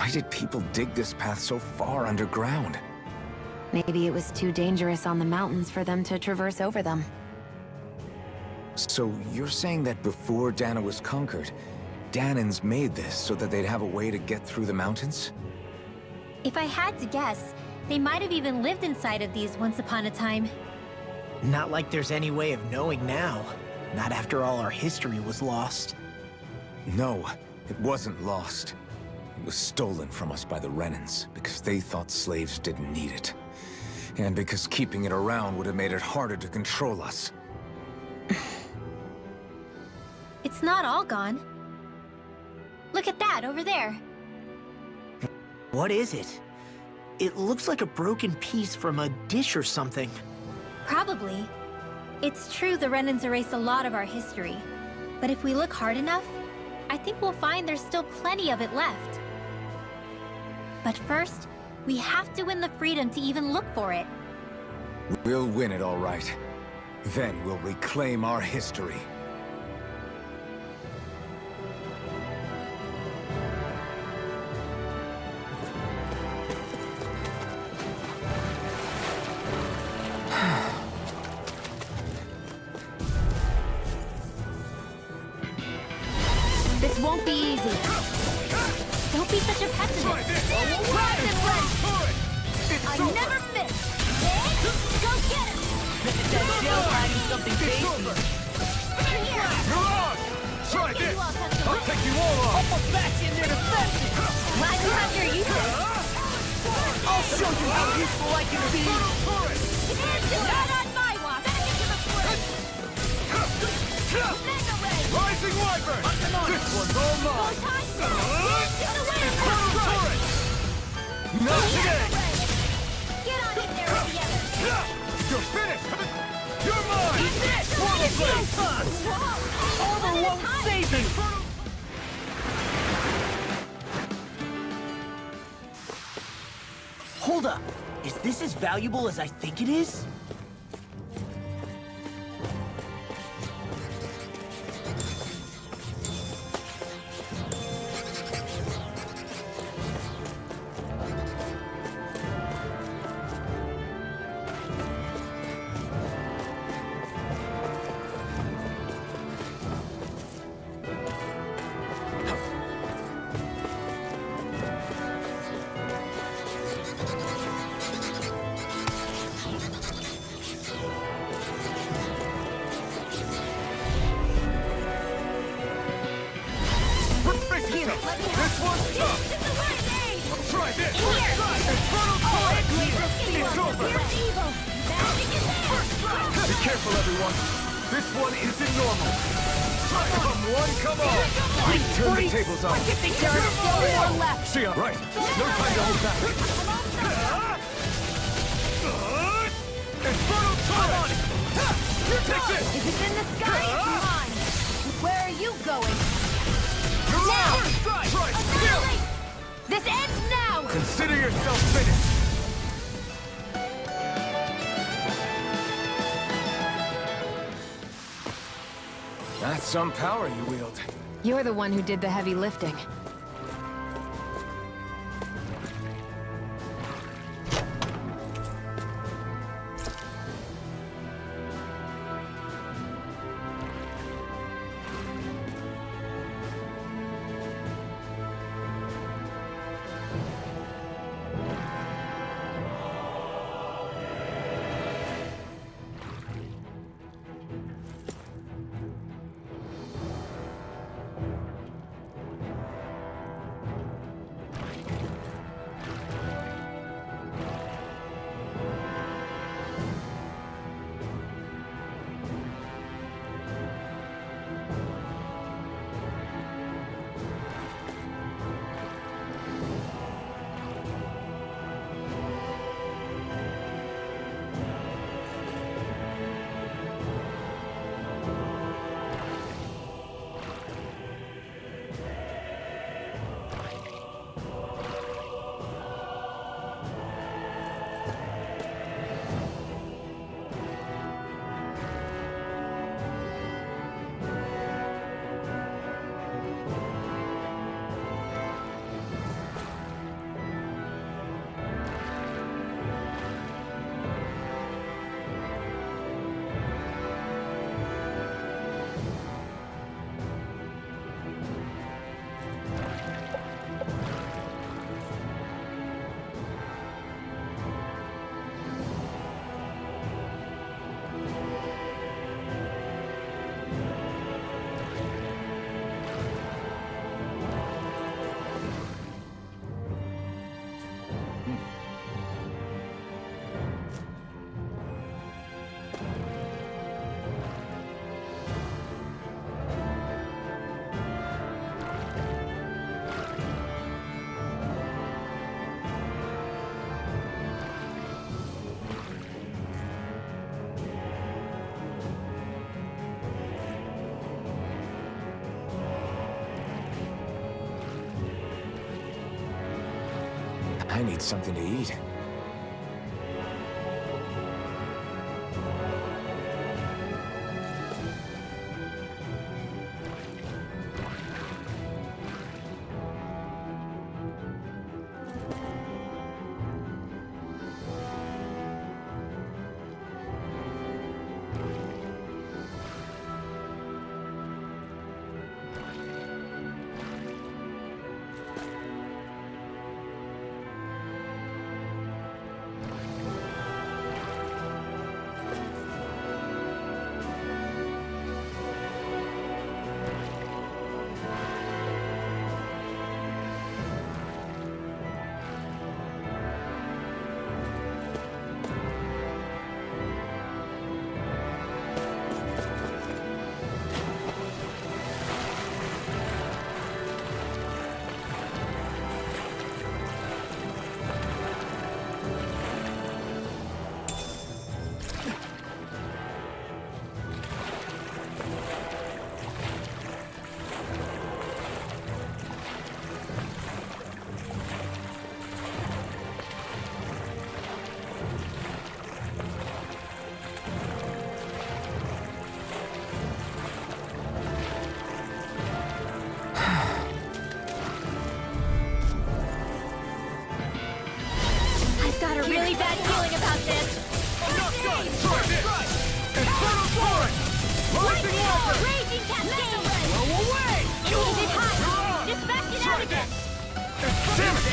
Why did people dig this path so far underground? Maybe it was too dangerous on the mountains for them to traverse over them. So you're saying that before Dahna was conquered, Dahnans made this so that they'd have a way to get through the mountains? If I had to guess, they might have even lived inside of these once upon a time. Not like there's any way of knowing now. Not after all our history was lost. No, it wasn't lost. It was stolen from us by the Renans because they thought slaves didn't need it. And because keeping it around would have made it harder to control us. It's not all gone. Look at that over there. What is it? It looks like a broken piece from a dish or something. Probably. It's true the Renans erased a lot of our history. But if we look hard enough, I think we'll find there's still plenty of it left. But first, we have to win the freedom to even look for it. We'll win it all right. Then we'll reclaim our history. This won't be easy. Don't be such a pessimist. Grab this wrench! I never miss. Go get it! That shell hiding something tasty. Here! You're on! Try this! I'll take you all on! Almost back in there defensive. Glad you have your uses. I'll show you how useful I can be. Not on my watch. Back into the fray. Mega ray. Rising Wyvern! This one's all Go mine! time. To the wind. Turret! Not today! Get on in there with the others. You're finished! You're mine! Swallow blade. Whoa! Armor won't save me. Hold up. Is this as valuable as I think it is? This one's tough! Try this! Infernal Torrent! It's over! Be careful, everyone! This one isn't normal! Come one, come all! We turn the tables on! I think there are still more left. See ya! Right! No time to hold back! Infernal Torrent! Take this! If it's in the sky, it's mine! Where are you going? Now! Annihilate! This ends now! Consider yourself finished! That's some power you wield. You're the one who did the heavy lifting. I need something to eat. I've got a really bad feeling about this. Infernal Torrent! Rising Walker! Raging Cascade! Blow away! Is it hot? Dispatch it out again! Damn it!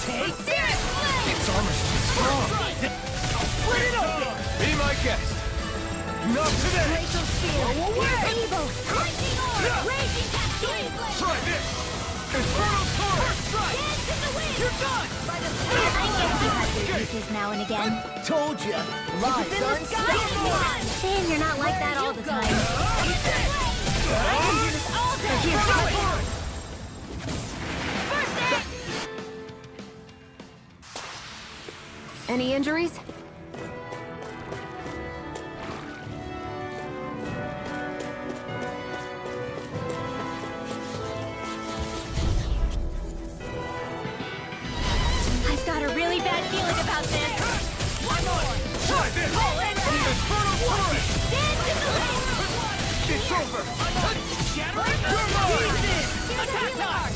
Take this! Its armor's too strong. Split it open! Be my guest! Not today! Glacial Spear! Blow away! Evil! Lightning Orb! Raging Cascade! Try this! Infernal Torrent! First strike! Dance in the wind! You're done! I guess you have your uses now and again. Told ya. Lies are unstoppable. Shame you're not like that all the time. I can do this all day! First aid! Any injuries? I've got a really bad feeling about this. One more! Try this! Infernal Torrent! Dance in the wind! It's over! Shattering You're mine! Attack dart!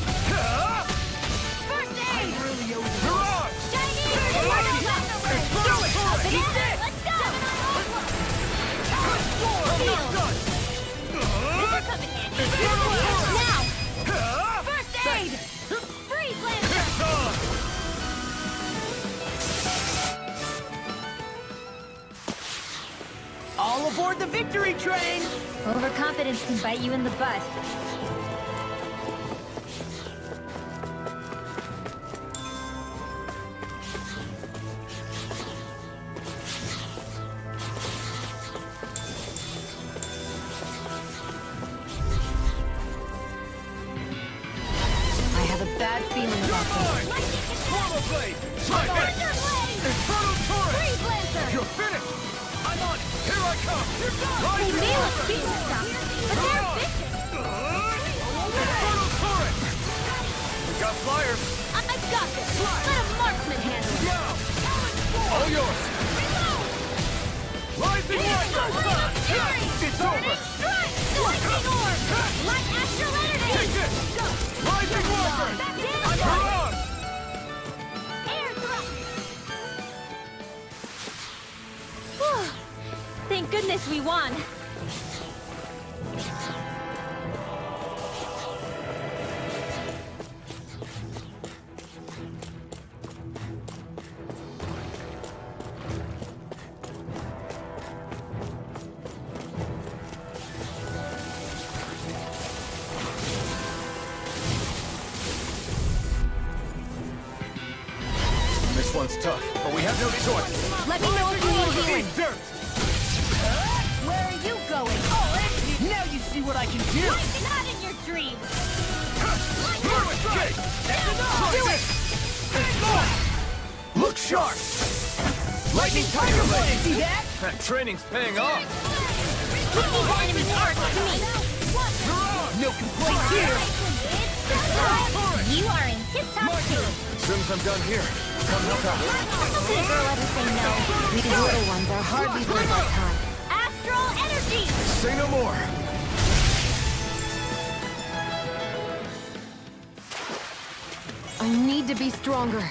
First aid! You're on! Chinese! Infernal Torrent! Eat this! Let's go! I'm not done! This'll come in handy. Infernal Torrent! Now! First aid! Freeze Lancer! It's on! All aboard the victory train! Overconfidence can bite you in the butt. I have a bad feeling about this. Portal Blade! Try this! Infernal Torrent! Freeze Lancer! You're finished! I'm on it! Here I come! You're done! They may look cute and stuff, but they're vicious. Infernal Torrent! We got flyers! I've got this. Let a marksman handle it. Now! All yours! Rising Walker! It's over! Strike! Lightning Orb! Light Astral Energy! Take this! Rising Walker! Back in I'm the on! Air thrust! Whew. Thank goodness we won. This one's tough, but we have no choice. Let me know if you need healing. Eat dirt! Where are you going? Oh, Now you see what I can do! not in your dreams. Jake! Do it! Look sharp! Lightning Tiger Blade! See that? That training's paying off! Put these enemies' arts to me. No complaints here! It's You are in tip-top shape. As soon as I'm done here, come help out. How could a girl ever say no? These little ones are hardly worth our time. Astral energy! Say no more. I need to be stronger.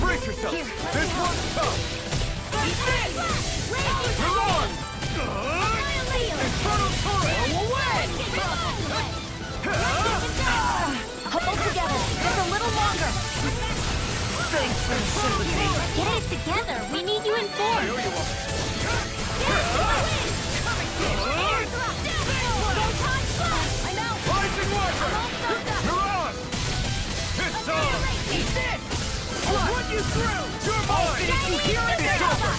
Brace yourself. This one's tough. You're on. Infernal turret. Hold together, just a little longer. Thanks for the sympathy. Get it together. We need you informed. Rising Wyvern. You're on. It's on. I'll run you through. You're mine. Did you hear it? It's over.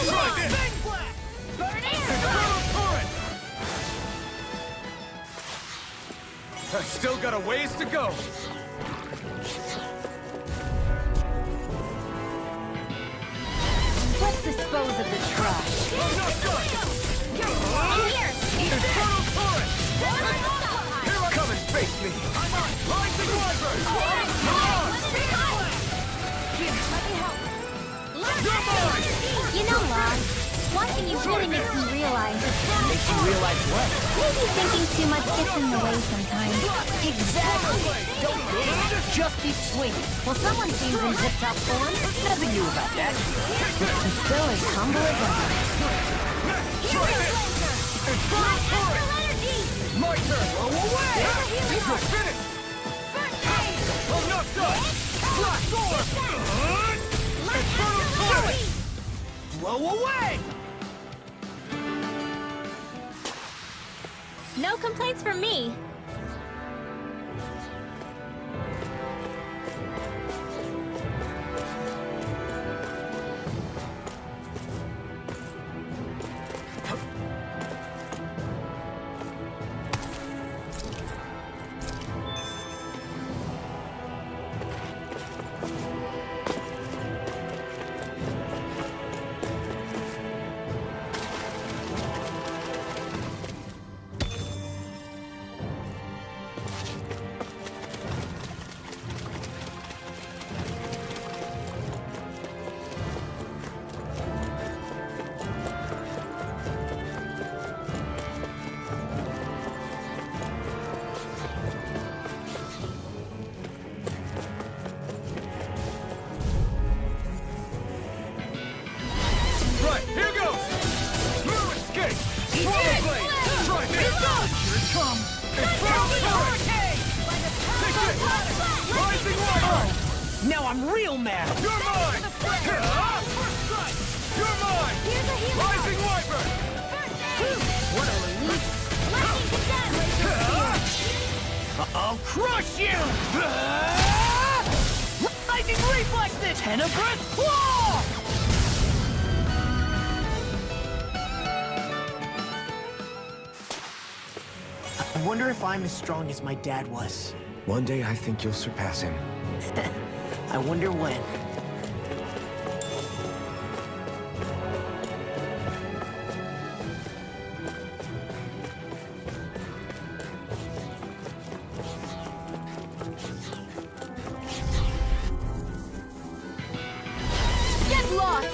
Try this. Infernal turret. I've still got a ways to go. Let's dispose of the trash. I'm not done. Here! Infernal turret. Here I come and face me. Rising Wyvern. You're on. You're mine. You know, Lon, watching you really makes me realize Makes you realize what? maybe thinking too much gets in the way sometimes. Exactly! Don't think, just keep swinging. Well, someone seems in tip-top form. Nothing new about that. And still as humble as ever. Try this. Infernal turret. My turn. Throw away. You're finished. I'm not done. Black Thor. Infernal turret. Blow away! No complaints from me. Right, here goes. Blue escape. Swallow blade. Try this. Here it comes. Infernal turret. Take this. Rising Wyvern. Now I'm real mad! You're mine. You're mine. Rising Wyvern. What a relief! I'll crush you! Lightning reflexes! Tenebrous claw! I wonder if I'm as strong as my dad was. One day I think you'll surpass him. I wonder when. Get lost!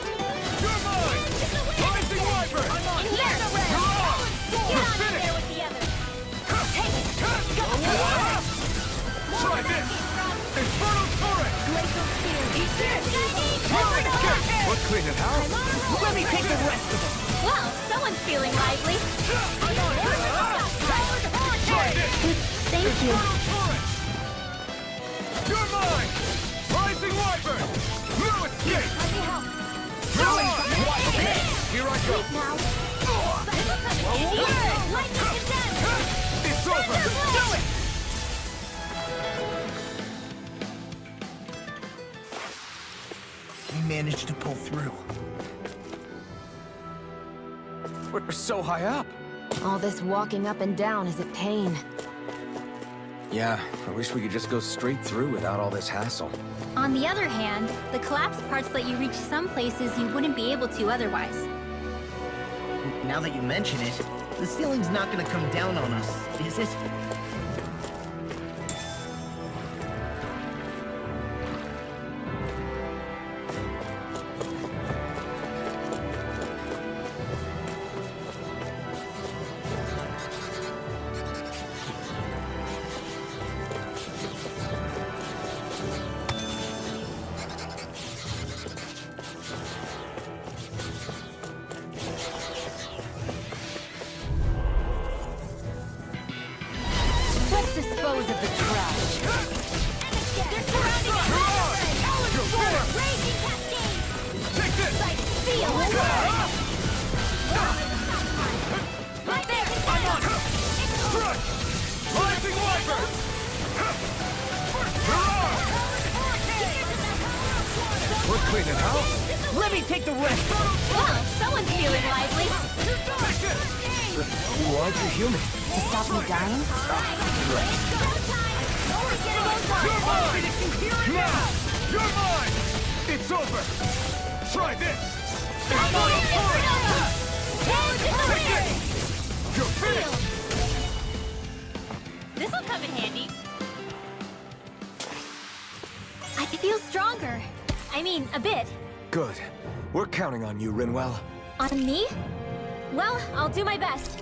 You're mine. Rising Wyvern. Here! You're on. Get You're on in finished. there with the others! Try this. Infernal turret. Let's clean it out. Let me take the rest of them! Well, someone's feeling lively. Try this. Thank you. Infernal turret. You're mine. Rising Wyvern. Blue escape. You're on. Okay, here I go. Now. It's over. Do it! We managed to pull through. We're so high up. All this walking up and down is a pain. Yeah, I wish we could just go straight through without all this hassle. On the other hand, the collapsed parts let you reach some places you wouldn't be able to otherwise. Now that you mention it, the ceiling's not gonna come down on us, is it? Let's dispose of the trash. They're surrounding us! Raging cascade! Take this! Like feel it! Right there! I'm on! Crush! Rising Wyvern! We're cleaning house. Let me take the risk! Well, someone's feeling lively. Take this! Why'd you heal me? To stop me dying? You're mine! Now! You're mine! It's over! Try this! It's not Take this! You're finished! This'll come in handy. I feel stronger. I mean, a bit. Good. We're counting on you, Rinwell. On me? Well, I'll do my best.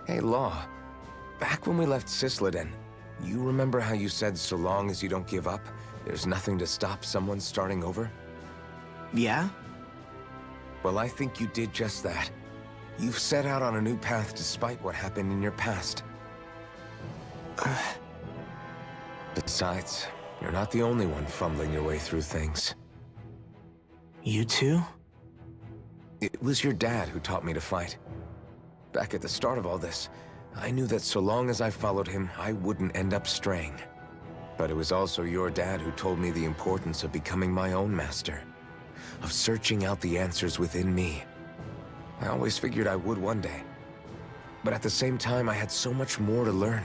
Hey, Law. Back when we left Cisleden, you remember how you said so long as you don't give up, there's nothing to stop someone starting over? Yeah? Well, I think you did just that. You've set out on a new path despite what happened in your past. Besides, you're not the only one fumbling your way through things. You too? It was your dad who taught me to fight. Back at the start of all this, I knew that so long as I followed him, I wouldn't end up straying. But it was also your dad who told me the importance of becoming my own master, of searching out the answers within me. I always figured I would one day. But at the same time, I had so much more to learn.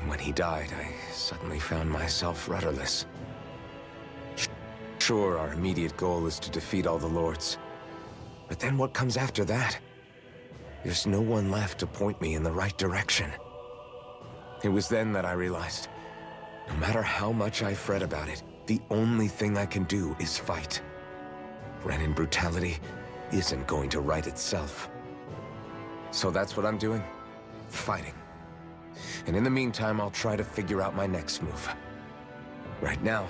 When he died, I suddenly found myself rudderless. Sure, our immediate goal is to defeat all the lords. But then what comes after that? There's no one left to point me in the right direction. It was then that I realized, no matter how much I fret about it, the only thing I can do is fight. Renan brutality isn't going to right itself. So that's what I'm doing. Fighting. And in the meantime, I'll try to figure out my next move. Right now,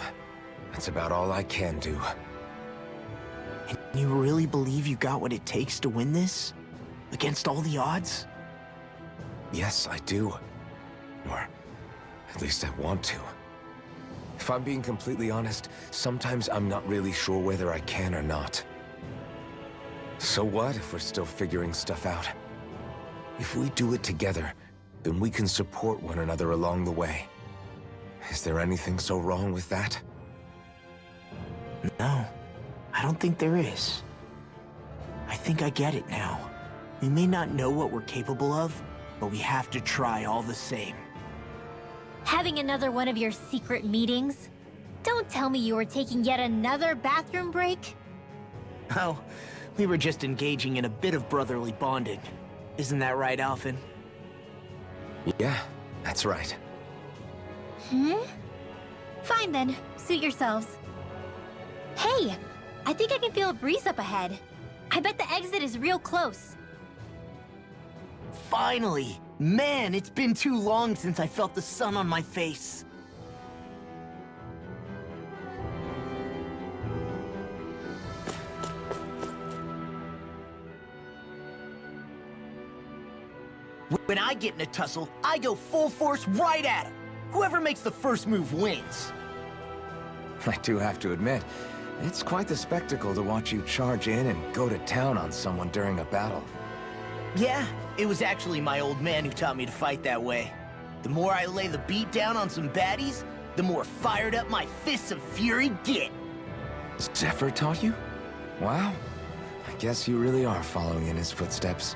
that's about all I can do. And you really believe you got what it takes to win this? Against all the odds? Yes, I do. Or at least I want to. If I'm being completely honest, sometimes I'm not really sure whether I can or not. So what if we're still figuring stuff out? If we do it together, then we can support one another along the way. Is there anything so wrong with that? No, I don't think there is. I think I get it now. We may not know what we're capable of, but we have to try all the same. Having another one of your secret meetings? Don't tell me you were taking yet another bathroom break? Oh, we were just engaging in a bit of brotherly bonding. Isn't that right, Alphen? Yeah, that's right. Fine then, suit yourselves. Hey, I think I can feel a breeze up ahead. I bet the exit is real close. Finally! Man, it's been too long since I felt the sun on my face. When I get in a tussle, I go full force right at him. Whoever makes the first move wins. I do have to admit, it's quite the spectacle to watch you charge in and go to town on someone during a battle. Yeah, it was actually my old man who taught me to fight that way. The more I lay the beat down on some baddies, the more fired up my fists of fury get. Zephyr taught you? Wow. I guess you really are following in his footsteps.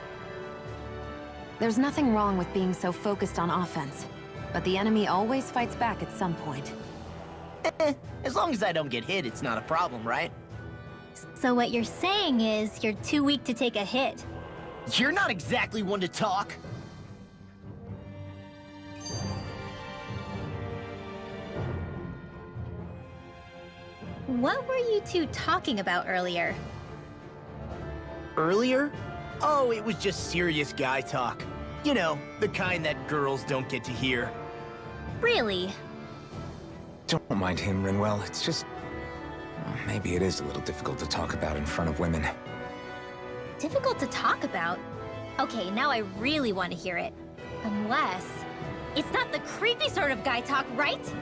There's nothing wrong with being so focused on offense, but the enemy always fights back at some point. As long as I don't get hit, it's not a problem, right? So what you're saying is you're too weak to take a hit. You're not exactly one to talk. What were you two talking about earlier? Earlier? Oh, it was just serious guy talk. You know, the kind that girls don't get to hear. Really? Don't mind him, Rinwell. It's just... well, maybe it is a little difficult to talk about in front of women. Difficult to talk about? Okay, now I really want to hear it. Unless... it's not the creepy sort of guy talk, right?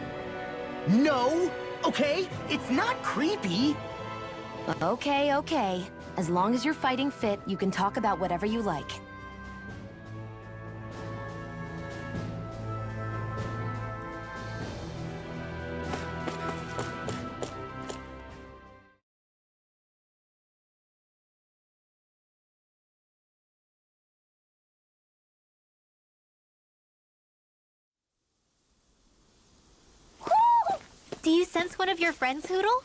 No! Okay? It's not creepy. Okay, okay. As long as you're fighting fit, you can talk about whatever you like. Do you sense one of your friends, Hootle?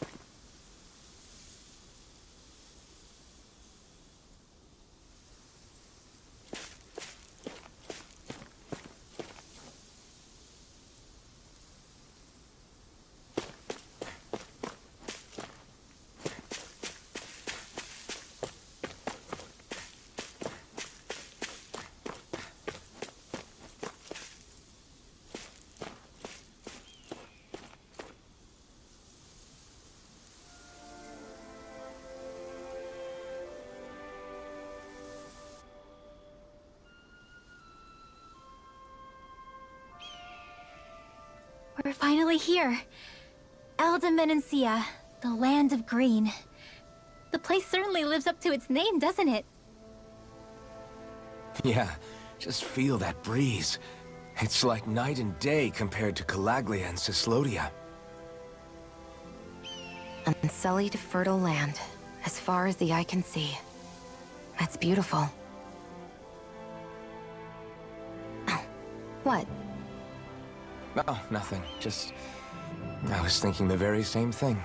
We're finally here. Elda Menancia, the land of green. The place certainly lives up to its name, doesn't it? Yeah, just feel that breeze. It's like night and day compared to Calaglia and Cyslodia. Unsullied, fertile land, as far as the eye can see. That's beautiful. Oh, what? Oh, nothing. Just... I was thinking the very same thing.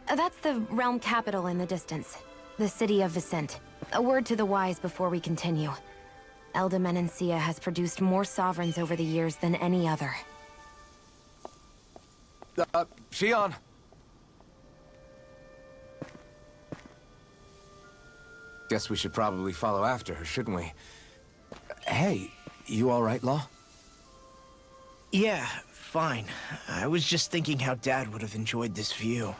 That's the realm capital in the distance. The city of Vicent. A word to the wise before we continue. Elda Menancia has produced more sovereigns over the years than any other. Shion! Guess we should probably follow after her, shouldn't we? Hey, you all right, Law? Yeah, fine. I was just thinking how Dad would have enjoyed this view.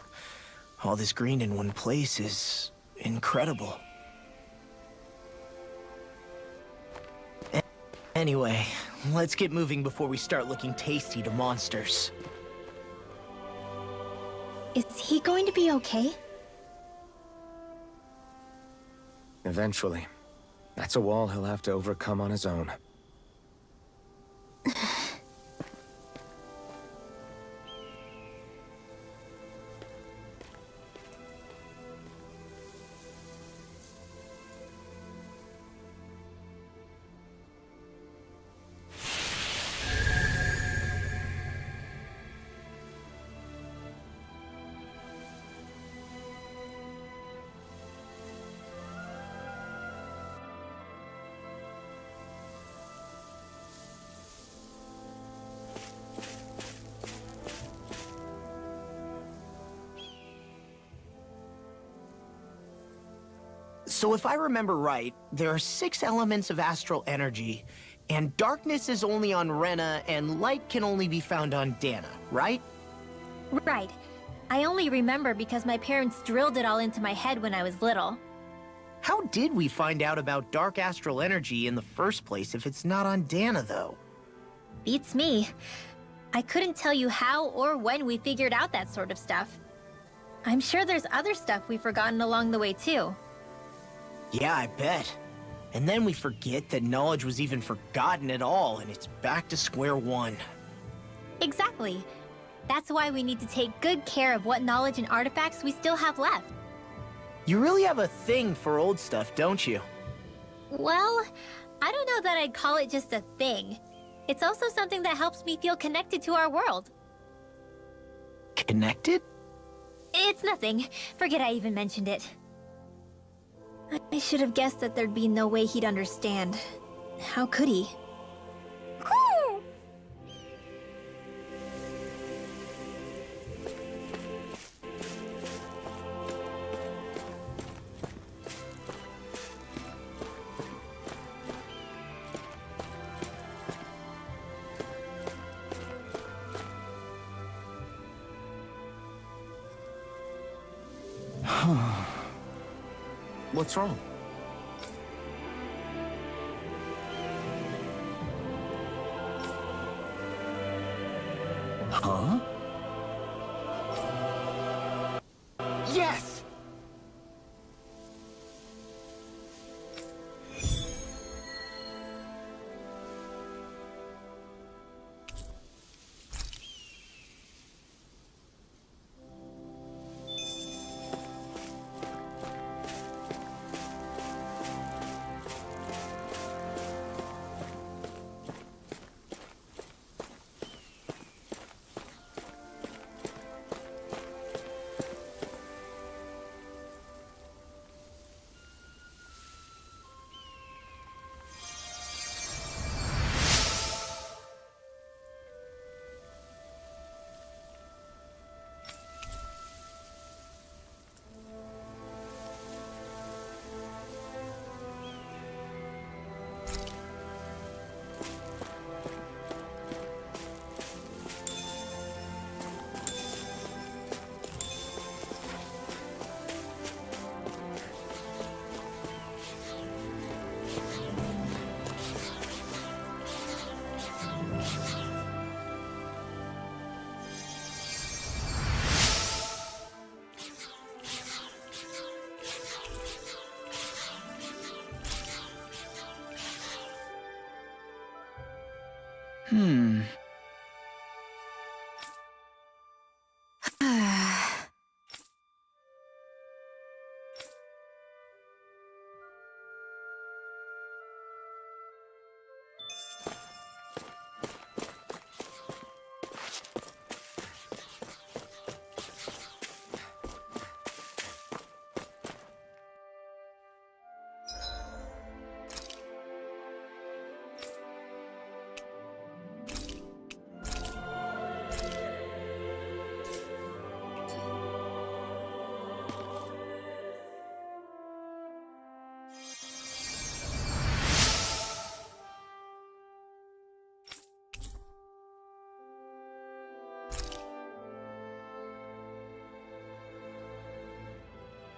All this green in one place is incredible. Anyway, let's get moving before we start looking tasty to monsters. Is he going to be okay? Eventually. That's a wall he'll have to overcome on his own. So if I remember right, there are 6 elements of astral energy, and darkness is only on Rena, and light can only be found on Dana, right? Right. I only remember because my parents drilled it all into my head when I was little. How did we find out about dark astral energy in the first place if it's not on Dana, though? Beats me. I couldn't tell you how or when we figured out that sort of stuff. I'm sure there's other stuff we've forgotten along the way, too. Yeah, I bet. And then we forget that knowledge was even forgotten at all, and it's back to square one. Exactly. That's why we need to take good care of what knowledge and artifacts we still have left. You really have a thing for old stuff, don't you? Well, I don't know that I'd call it just a thing. It's also something that helps me feel connected to our world. Connected? It's nothing. Forget I even mentioned it. I should have guessed that there'd be no way he'd understand. How could he? What's wrong? Huh? Yes!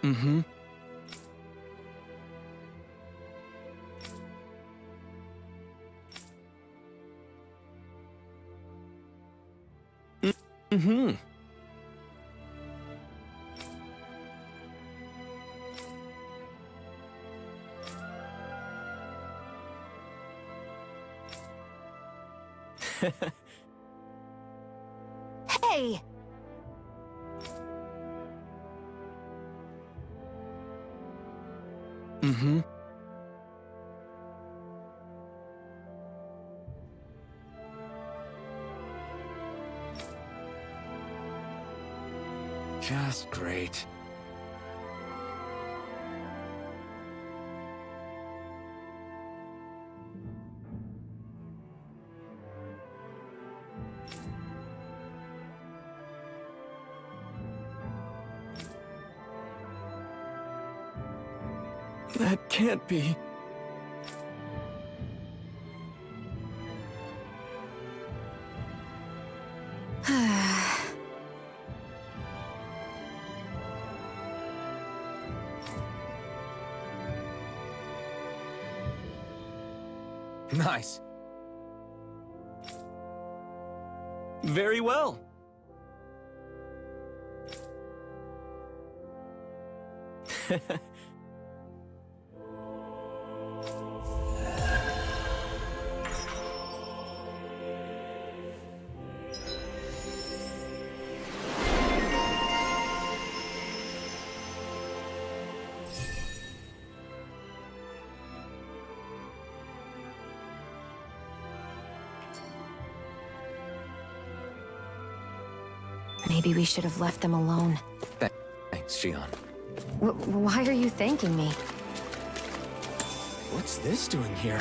Mm-hmm. Mm-hmm. Hey! Mm-hmm. Just great. That can't be. Nice. Very well. Maybe we should have left them alone. Thanks, Xion. Why are you thanking me? What's this doing here?